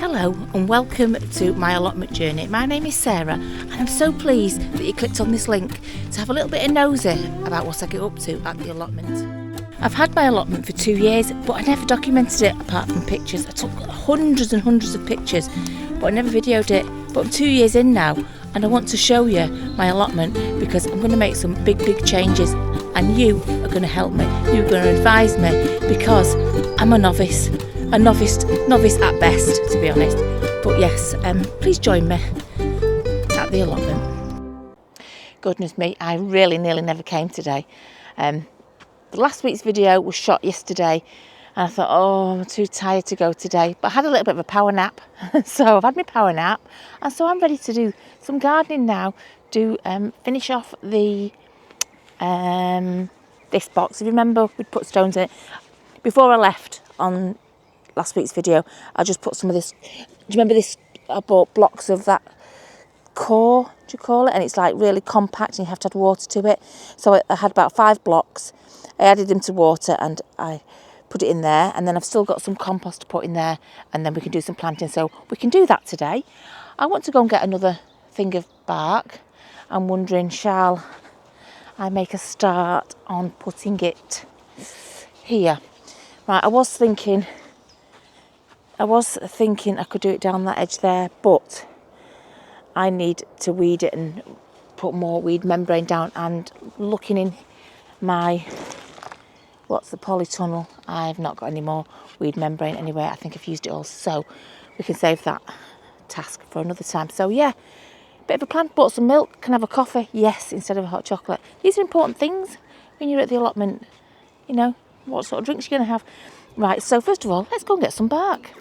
Hello and welcome to my allotment journey. My name is Sarah and I'm so pleased that you clicked on this link to have a little bit of nosy about what I get up to at the allotment. I've had my allotment for 2 years, but I never documented it apart from pictures. I took hundreds and hundreds of pictures, but I never videoed it. But I'm 2 years in now and I want to show you my allotment because I'm going to make some big changes and you are going to help me. You're going to advise me because I'm a novice at best, to be honest. But yes, please join me at the allotment. Goodness me, I really nearly never came today. The last week's video was shot yesterday and I thought, oh, I'm too tired to go today. But I had a little bit of a power nap. So I've had my power nap and so I'm ready to do some gardening now to finish off the this box. If you remember, we'd put stones in it. Before I left on last week's video, I just put some of this, do you remember this? I bought blocks of that core, do you call it? And it's like really compact and you have to add water to it. So I had about 5 blocks. I added them to water and I put it in there, and then I've still got some compost to put in there, and then we can do some planting. So we can do that today. I want to go and get another thing of bark. I'm wondering, shall I make a start on putting it here? Right, I was thinking I could do it down that edge there, but I need to weed it and put more weed membrane down. And looking in my, what's the polytunnel, I've not got any more weed membrane anywhere. I think I've used it all, so we can save that task for another time. So yeah, bit of a plan. Bought some milk, can have a coffee, yes, instead of a hot chocolate. These are important things when you're at the allotment, you know, what sort of drinks you're going to have. Right, so first of all, let's go and get some bark.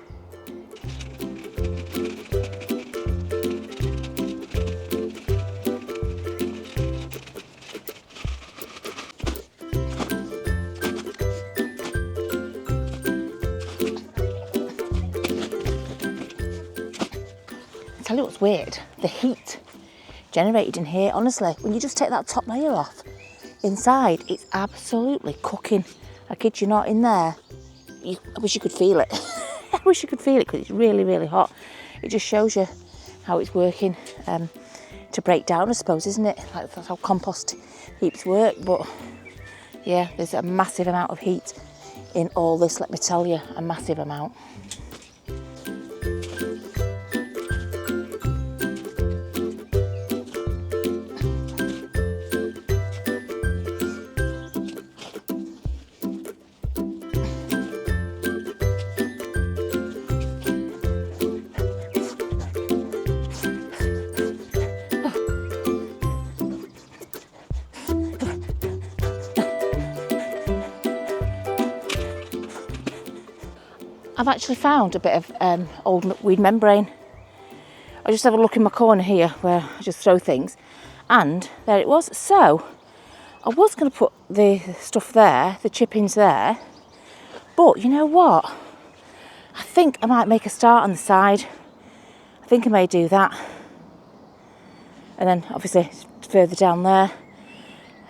Tell you what's weird, the heat generated in here, honestly, when you just take that top layer off, inside it's absolutely cooking. I kid you not, in there, I wish you could feel it. I wish you could feel it because it's really hot. It just shows you how it's working to break down, I suppose, isn't it? Like, that's how compost heaps work. But yeah, there's a massive amount of heat in all this, let me tell you, a massive amount. I've actually found a bit of old weed membrane. I just have a look in my corner here where I just throw things, and there it was. So I was going to put the stuff there, the chippings there, but you know what? I think I might make a start on the side. I think I may do that. And then obviously further down there.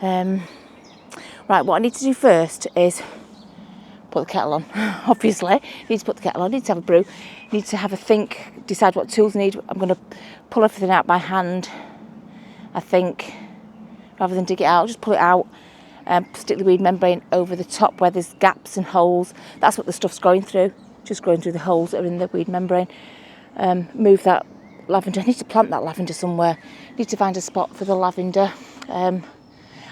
Right, what I need to do first is put the kettle on. Obviously, need to put the kettle on, need to have a brew, need to have a think, decide what tools I need. I'm going to pull everything out by hand, I think, rather than dig it out. I'll just pull it out, stick the weed membrane over the top where there's gaps and holes. That's what the stuff's going through, just going through the holes that are in the weed membrane. Move that lavender. I need to plant that lavender somewhere. Need to find a spot for the lavender. I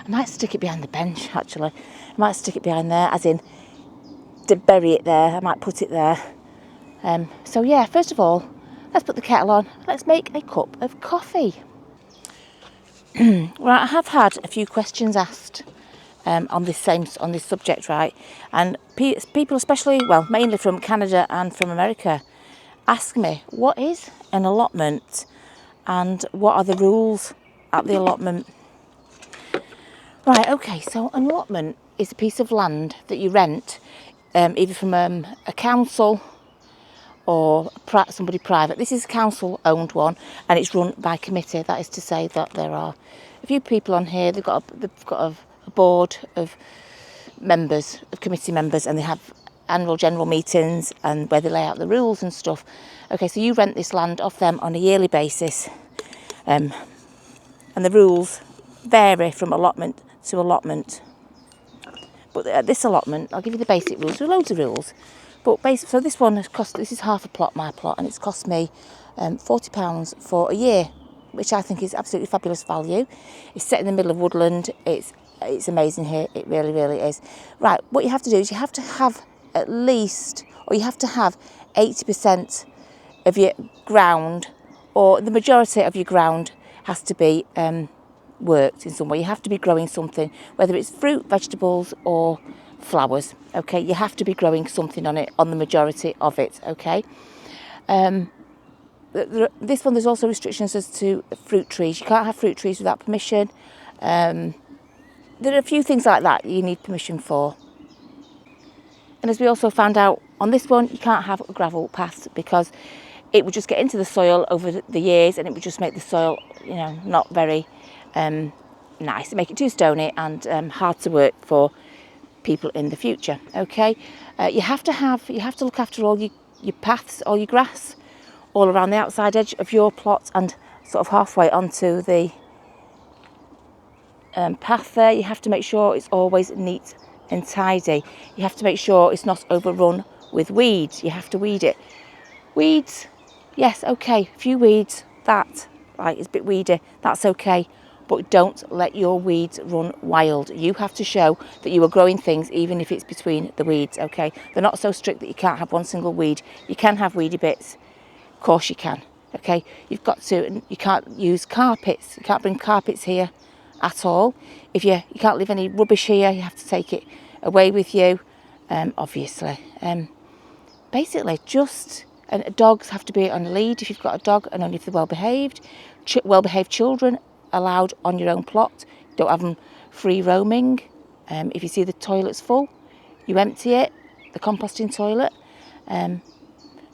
might stick it behind the bench, actually. I might stick it behind there, as in to bury it there. I might put it there. So yeah, first of all, let's put the kettle on. Let's make a cup of coffee. Right, I have had a few questions asked on this subject, right? And people, especially, well, mainly from Canada and from America, ask me, what is an allotment and what are the rules at the allotment? Right, okay, so an allotment is a piece of land that you rent, either from a council or somebody private. This is a council-owned one, and it's run by committee. That is to say that there are a few people on here. They've got a board of members, of committee members, and they have annual general meetings and where they lay out the rules and stuff. Okay, so you rent this land off them on a yearly basis, and the rules vary from allotment to allotment. But at this allotment, I'll give you the basic rules. There are loads of rules, but so this one has cost. This is half a plot, my plot, and it's cost me £40 for a year, which I think is absolutely fabulous value. It's set in the middle of woodland. It's amazing here. It really, really is. Right, what you have to do is you have to have at least, or you have to have 80% of your ground, or the majority of your ground has to be worked in some way. You have to be growing something, whether it's fruit, vegetables or flowers. Okay, you have to be growing something on it, on the majority of it. Okay. This one, there's also restrictions as to fruit trees. You can't have fruit trees without permission. There are a few things like that you need permission for. And as we also found out on this one, you can't have gravel paths because it would just get into the soil over the years and it would just make the soil, not very nice. It'd make it too stony and hard to work for people in the future. Okay, you have to look after all your paths, all your grass, all around the outside edge of your plot and sort of halfway onto the path there. You have to make sure it's always neat and tidy. You have to make sure it's not overrun with weeds. You have to weed it. Weeds, yes, okay, a few weeds, it's a bit weedy, that's okay, but don't let your weeds run wild. You have to show that you are growing things even if it's between the weeds. Okay, they're not so strict that you can't have one single weed. You can have weedy bits, of course you can. Okay, you can't use carpets. You can't bring carpets here at all. If you can't leave any rubbish here, you have to take it away with you, obviously. Basically, and dogs have to be on a lead if you've got a dog, and only if they're well behaved. Well-behaved children allowed on your own plot. Don't have them free roaming. If you see the toilet's full, you empty it, the composting toilet.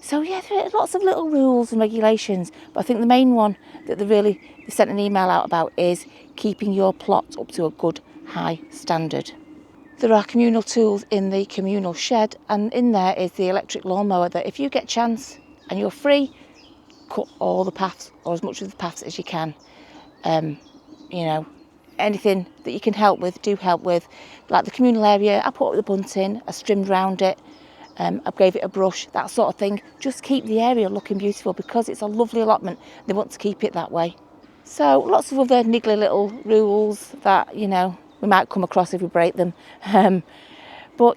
So yeah, there are lots of little rules and regulations, but I think the main one that they sent an email out about is keeping your plot up to a good high standard. There are communal tools in the communal shed, and in there is the electric lawnmower that if you get a chance and you're free, cut all the paths or as much of the paths as you can. Anything that you can help with, do help with. Like the communal area, I put up the bunting, I trimmed round it, I gave it a brush, that sort of thing. Just keep the area looking beautiful because it's a lovely allotment. They want to keep it that way. So lots of other niggly little rules that, we might come across if we break them. But,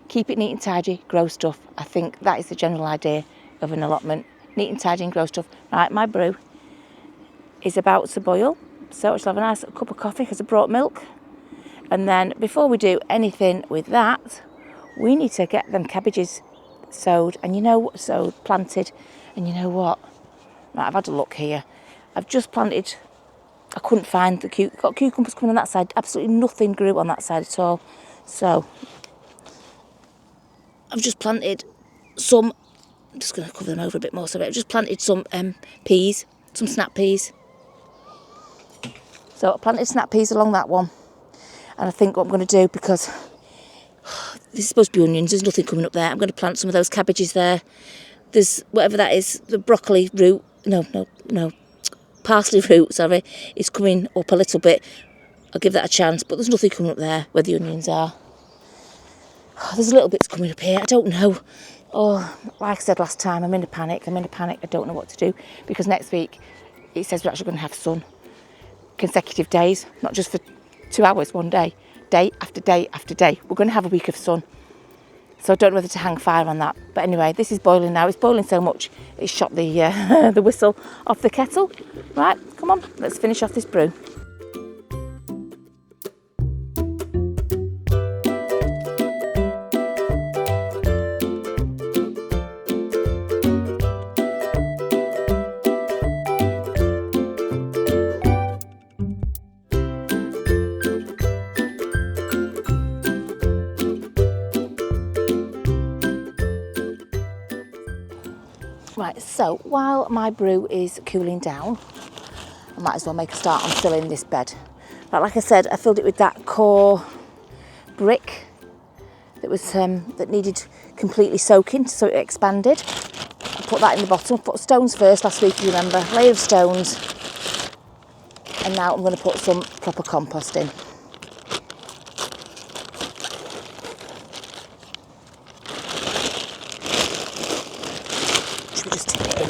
keep it neat and tidy, grow stuff. I think that is the general idea of an allotment. Neat and tidy and grow stuff. Right, my brew is about to boil. So I shall have a nice cup of coffee because I brought milk. And then before we do anything with that, we need to get them cabbages sowed. And planted. And you know what? Right, I've had a look here. I've just planted. I couldn't find got cucumbers coming on that side. Absolutely nothing grew on that side at all. So I've just planted some. I'm just going to cover them over a bit more. So I've just planted some peas, some snap peas. So I planted snap peas along that one. And I think what I'm going to do, because this is supposed to be onions, there's nothing coming up there. I'm going to plant some of those cabbages there. There's whatever that is, the broccoli root. No. Parsley root, is coming up a little bit. I'll give that a chance, but there's nothing coming up there where the onions are. There's a little bits coming up here. I don't know. Oh, like I said last time, I'm in a panic. I don't know what to do because next week it says we're actually going to have sun. Consecutive days, not just for 2 hours, one day. Day after day after day. We're going to have a week of sun. So I don't know whether to hang fire on that. But anyway, this is boiling now. It's boiling so much, it's shot the the whistle off the kettle. Right, come on, let's finish off this brew. Right, so while my brew is cooling down, I might as well make a start on filling this bed. But like I said, I filled it with that core brick that needed completely soaking, so it expanded. I put that in the bottom. I put stones first last week, if you remember. Layer of stones. And now I'm going to put some proper compost in. Should we just tip it in?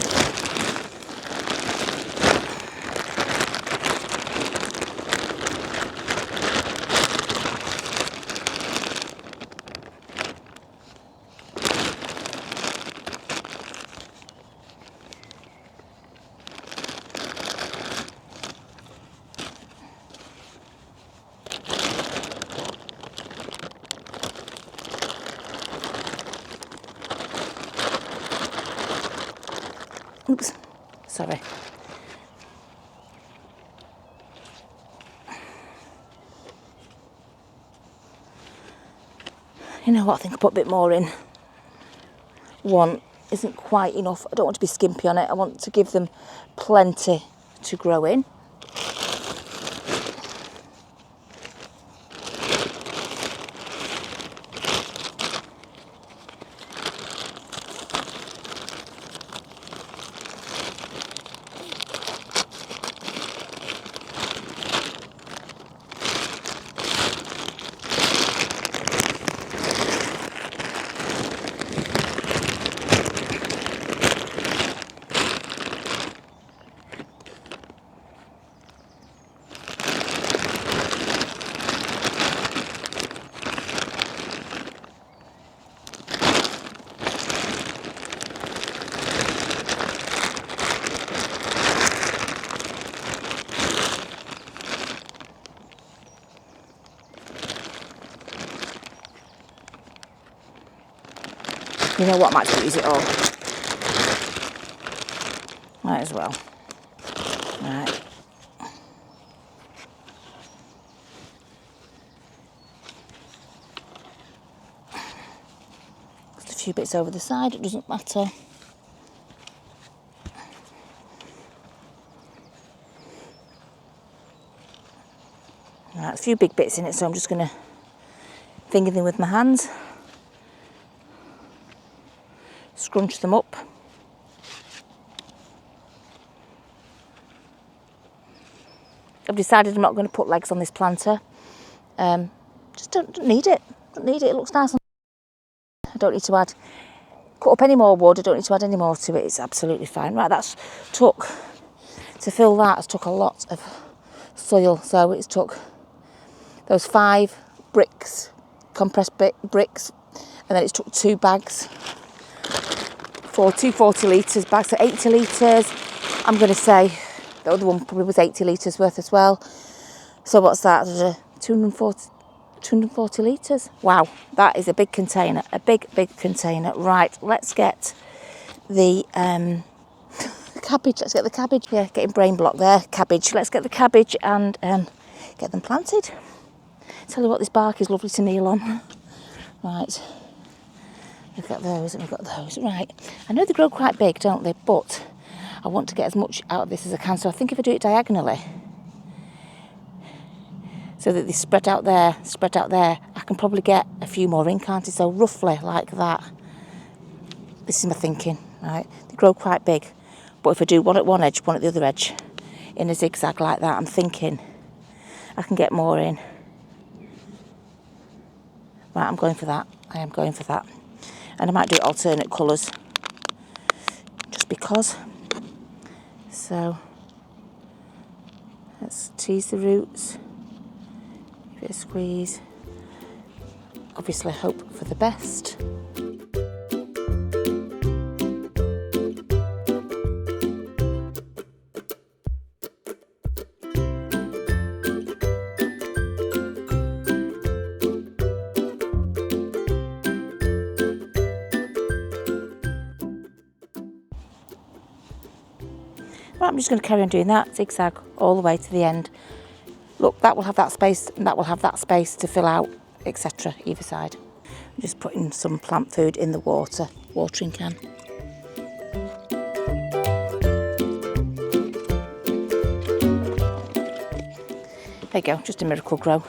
Oops, sorry. You know what, I think I'll put a bit more in. One isn't quite enough. I don't want to be skimpy on it. I want to give them plenty to grow in. You know what, I might use it all. Might as well. Right. Just a few bits over the side, it doesn't matter. Right, a few big bits in it, so I'm just going to finger them with my hands. Scrunch them up. I've decided I'm not going to put legs on this planter. Just don't need it. Don't need it. It looks nice. I don't need to cut up any more wood. I don't need to add any more to it. It's absolutely fine. Right, to fill that, it's took a lot of soil. So it's took those 5 bricks, compressed bricks, and then it's took 2 bags. 2 40 litres bags, so 80 litres. I'm going to say the other one probably was 80 litres worth as well. So what's that? 240 litres. Wow, that is a big container, a big container. Right, let's get the cabbage. Let's get the cabbage. Yeah, getting brain block there. Cabbage. Let's get the cabbage and get them planted. Tell you what, this bark is lovely to kneel on. Right. We've got those and we've got those. Right, I know they grow quite big, don't they? But I want to get as much out of this as I can. So I think if I do it diagonally, so that they spread out there, I can probably get a few more in, can't I? So roughly like that. This is my thinking, right? They grow quite big. But if I do one at one edge, one at the other edge, in a zigzag like that, I'm thinking I can get more in. Right, I'm going for that. I am going for that. And I might do it alternate colours, just because. So, let's tease the roots, give it a squeeze. Obviously hope for the best. Right, I'm just going to carry on doing that, zigzag all the way to the end. Look, that will have that space and that will have that space to fill out, etc. either side. I'm just putting some plant food in the watering can. There you go, just a miracle grow.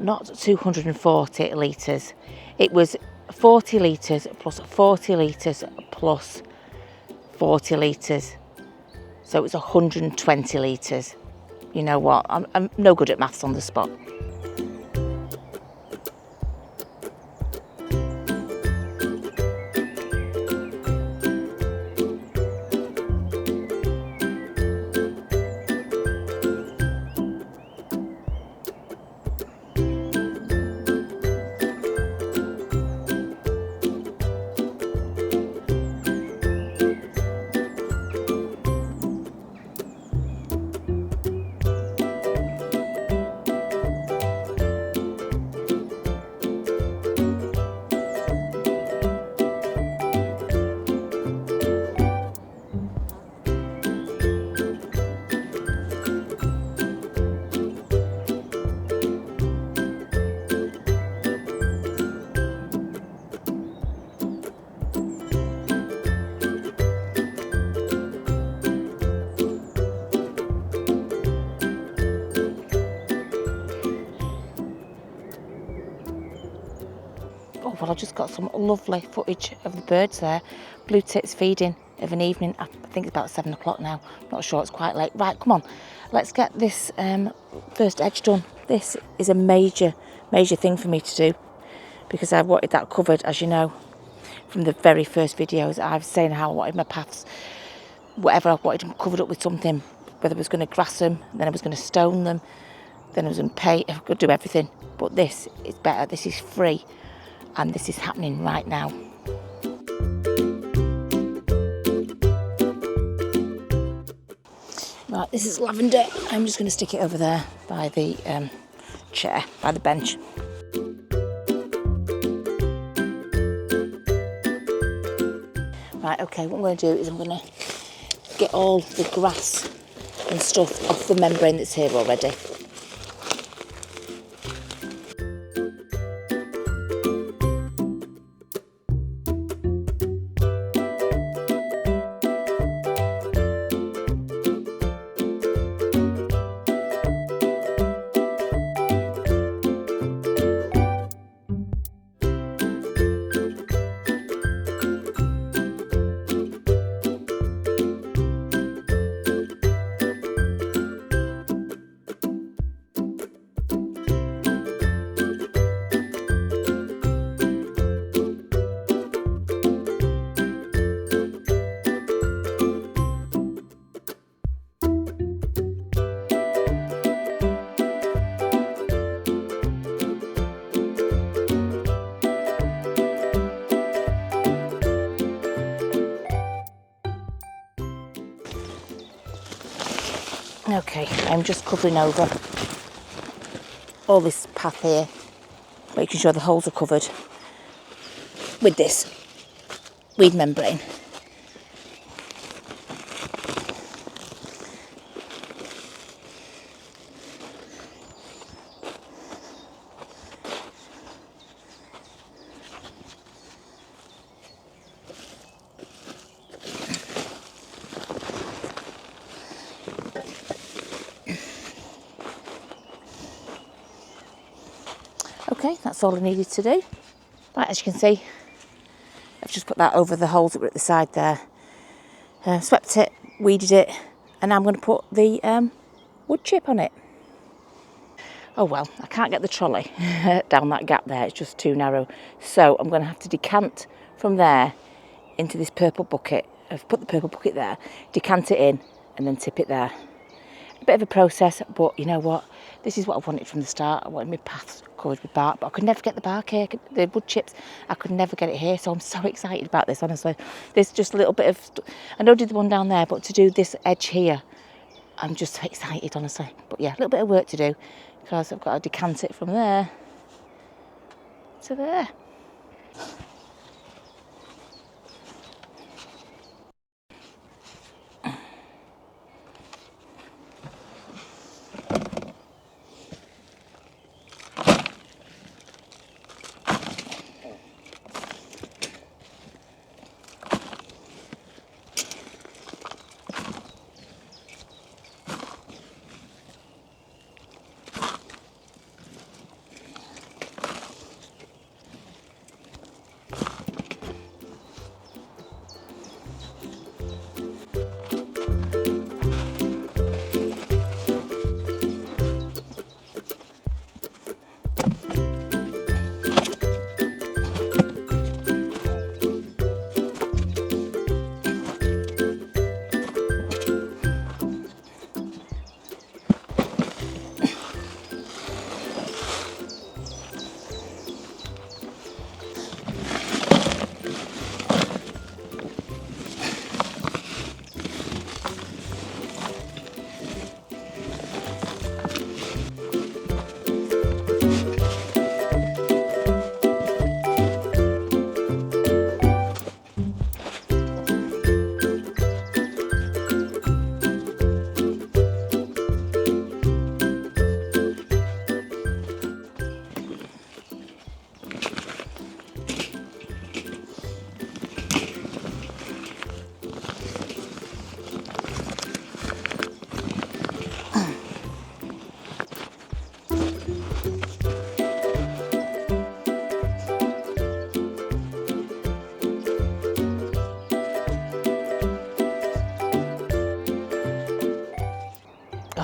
not 240 litres. It was 40 litres plus 40 litres plus 40 litres. So it's 120 litres. You know what? I'm no good at maths on the spot. Oh, well, I just got some lovely footage of the birds there. Blue tits feeding of an evening. I think it's about 7 o'clock now. Not sure, it's quite late. Right, come on. Let's get this first edge done. This is a major thing for me to do because I wanted that covered, as you know, from the very first videos. I've saying how I wanted my paths, whatever, I wanted them covered up with something, whether I was going to grass them, then I was going to stone them, then I was going to paint, I could do everything. But this is better, this is free. And this is happening right now. Right, this is lavender. I'm just going to stick it over there by the chair, by the bench. Right, okay, what I'm going to do is I'm going to get all the grass and stuff off the membrane that's here already. Okay, I'm just covering over all this path here, making sure the holes are covered with this weed membrane. Okay, that's all I needed to do. Right, as you can see, I've just put that over the holes that were at the side there. Swept it, weeded it, and now I'm going to put the wood chip on it. Oh well, I can't get the trolley down that gap there, it's just too narrow. So I'm going to have to decant from there into this purple bucket. I've put the purple bucket there, decant it in, and then tip it there. A bit of a process, but you know what? This is what I wanted from the start. I wanted my paths covered with bark, but I could never get the bark here, the wood chips. I could never get it here, so I'm so excited about this, honestly. There's just a little bit of, I know I did the one down there, but to do this edge here, I'm just so excited, honestly. But yeah, a little bit of work to do, because I've got to decant it from there to there.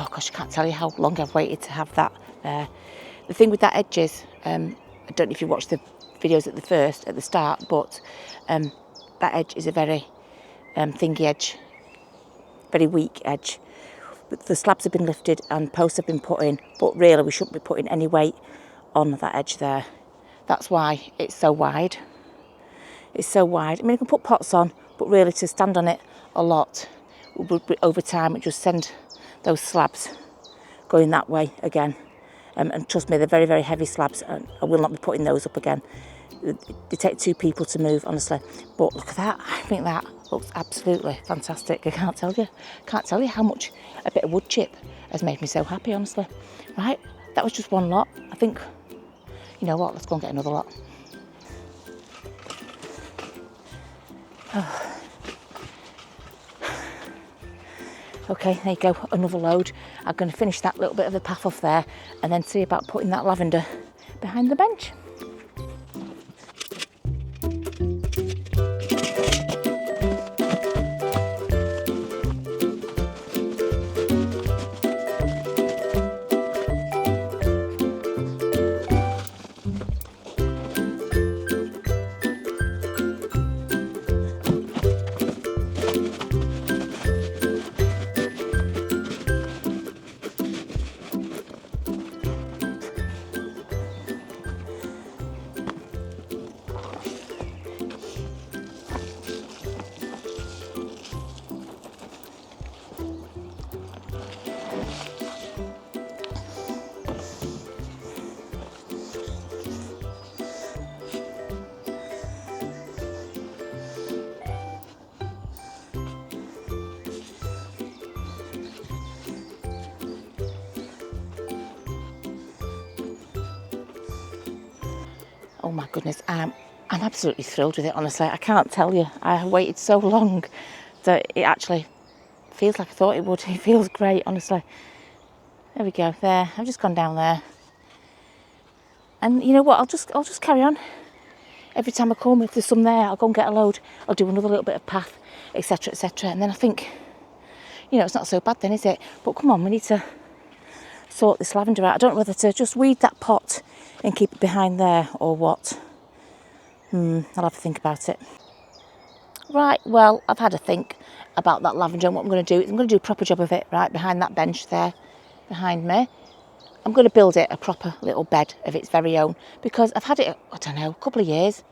oh gosh, I can't tell you how long I've waited to have that there. The thing with that edge is, I don't know if you watched the videos at the start, but that edge is a very thingy edge, very weak edge. The slabs have been lifted and posts have been put in, but really we shouldn't be putting any weight on that edge there. That's why it's so wide. It's so wide. I mean, you can put pots on, but really to stand on it a lot, over time, it just send those slabs going that way again. And trust me, they're very, very heavy slabs, and I will not be putting those up again. They take 2 people to move, honestly. But look at that. I think that looks absolutely fantastic. I can't tell you how much a bit of wood chip has made me so happy, honestly. Right, that was just one lot. I think, you know what, let's go and get another lot. Oh. Okay, there you go, another load. I'm going to finish that little bit of the path off there and then see about putting that lavender behind the bench. Oh my goodness, I'm absolutely thrilled with it, honestly. I can't tell you. I have waited so long that it actually feels like I thought it would. It feels great, honestly. There we go, there. I've just gone down there. And you know what, I'll just carry on. Every time I come, if there's some there, I'll go and get a load. I'll do another little bit of path, etc, etc. And then I think, you know, it's not so bad then, is it? But come on, we need to sort this lavender out. I don't know whether to just weed that pot and keep it behind there or what. I'll have to think about it. Right, well, I've had a think about that lavender and what I'm going to do. I'm going to do a proper job of it, right, behind that bench there, behind me. I'm going to build it a proper little bed of its very own because I've had it, I don't know, a couple of years.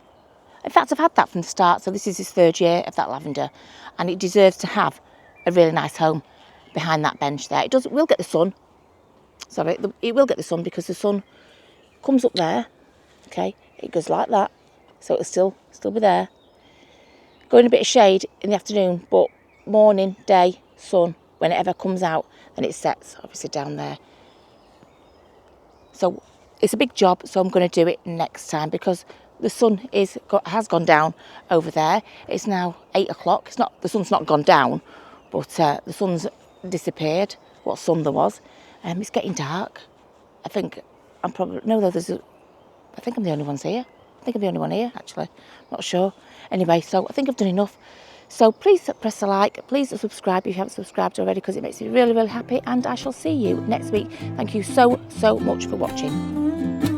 In fact, I've had that from the start, so this is his 3rd year of that lavender, and it deserves to have a really nice home behind that bench there. It will get the sun. Sorry, it will get the sun because the sun comes up there, okay, it goes like that, so it'll still be there. Go in a bit of shade in the afternoon, but morning, day, sun, when it ever comes out, then it sets, obviously, down there. So it's a big job, so I'm going to do it next time because the sun has gone down over there. It's now 8 o'clock. The sun's not gone down, but the sun's disappeared, what sun there was. It's getting dark. I think I'm probably, no, I think I'm the only one here, actually. Not sure. Anyway, so I think I've done enough. So please press a like, please subscribe if you haven't subscribed already because it makes me really, really happy, and I shall see you next week. Thank you so, so much for watching.